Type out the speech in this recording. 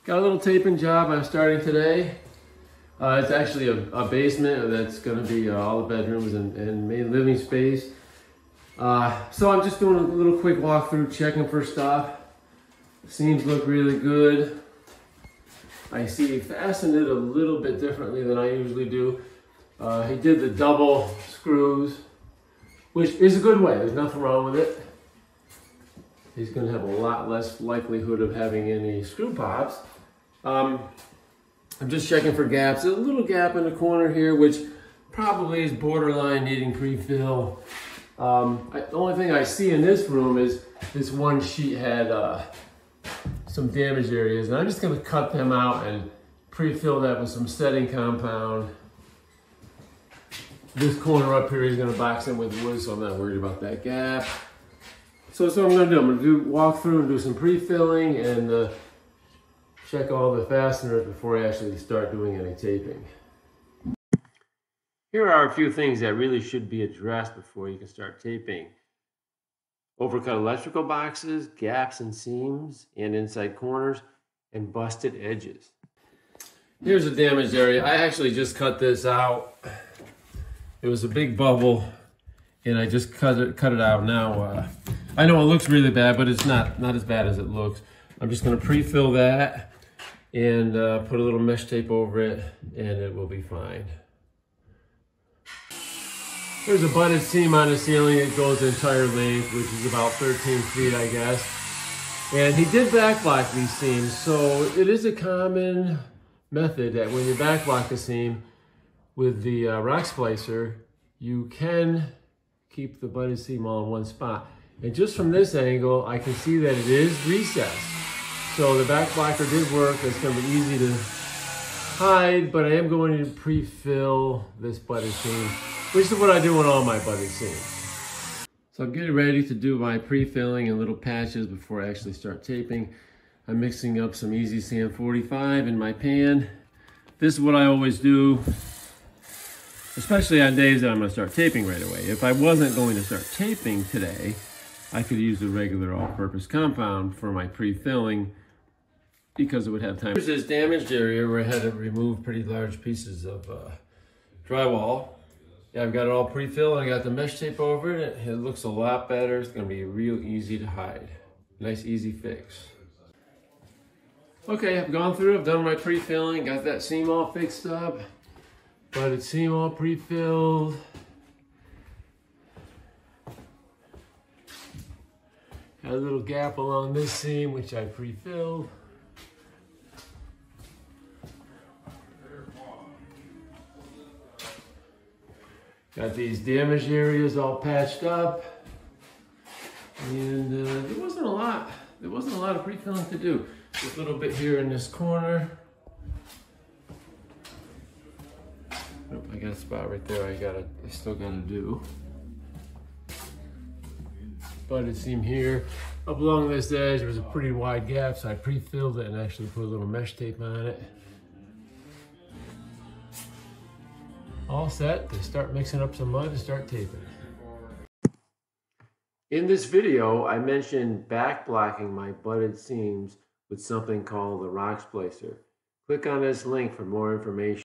Got a little taping job I'm starting today. It's actually a basement that's going to be all the bedrooms and main living space. So I'm just doing a little quick walkthrough, checking for stuff. Seams look really good. I see he fastened it a little bit differently than I usually do. He did the double screws, which is a good way. There's nothing wrong with it. He's going to have a lot less likelihood of having any screw pops. I'm just checking for gaps. There's a little gap in the corner here, which probably is borderline needing pre-fill. The only thing I see in this room is this one sheet had some damaged areas, and I'm just going to cut them out and pre-fill that with some setting compound. This corner up here is going to box in with wood, so I'm not worried about that gap. So that's what I'm going to do. I'm going to walk through and do some pre-filling and check all the fasteners before I actually start doing any taping. Here are a few things that really should be addressed before you can start taping. Overcut electrical boxes, gaps and seams and inside corners, and busted edges. Here's a damaged area. I actually just cut this out. It was a big bubble and I just cut it out now. I know it looks really bad, but it's not as bad as it looks. I'm just going to pre-fill that and put a little mesh tape over it, and it will be fine. There's a butted seam on the ceiling. It goes the entire length, which is about 13 feet, I guess. And he did backblock these seams, so it is a common method that when you backblock a seam with the rock splicer, you can keep the butted seam all in one spot. And just from this angle, I can see that it is recessed. So the back blocker did work. It's going to be easy to hide, but I am going to pre-fill this butted seam, which is what I do on all my butted seams. So I'm getting ready to do my pre-filling in little patches before I actually start taping. I'm mixing up some Easy Sand 45 in my pan. This is what I always do, especially on days that I'm going to start taping right away. If I wasn't going to start taping today, I could use the regular all-purpose compound for my pre-filling because it would have time. Here's this damaged area where I had to remove pretty large pieces of drywall. Yeah, I've got it all pre-filled. I got the mesh tape over it. It looks a lot better. It's going to be real easy to hide. Nice, easy fix. Okay, I've gone through. I've done my pre-filling. Got that seam all fixed up. Butted seam all pre-filled. Got a little gap along this seam, which I pre-filled. Got these damaged areas all patched up. And there wasn't a lot of pre-filling to do. Just a little bit here in this corner. Oh, I got a spot right there I still gotta do. Butted seam here. Up along this edge, there was a pretty wide gap, so I pre-filled it and actually put a little mesh tape on it. All set to start mixing up some mud and start taping. In this video, I mentioned back blocking my butted seams with something called the rock splicer. Click on this link for more information.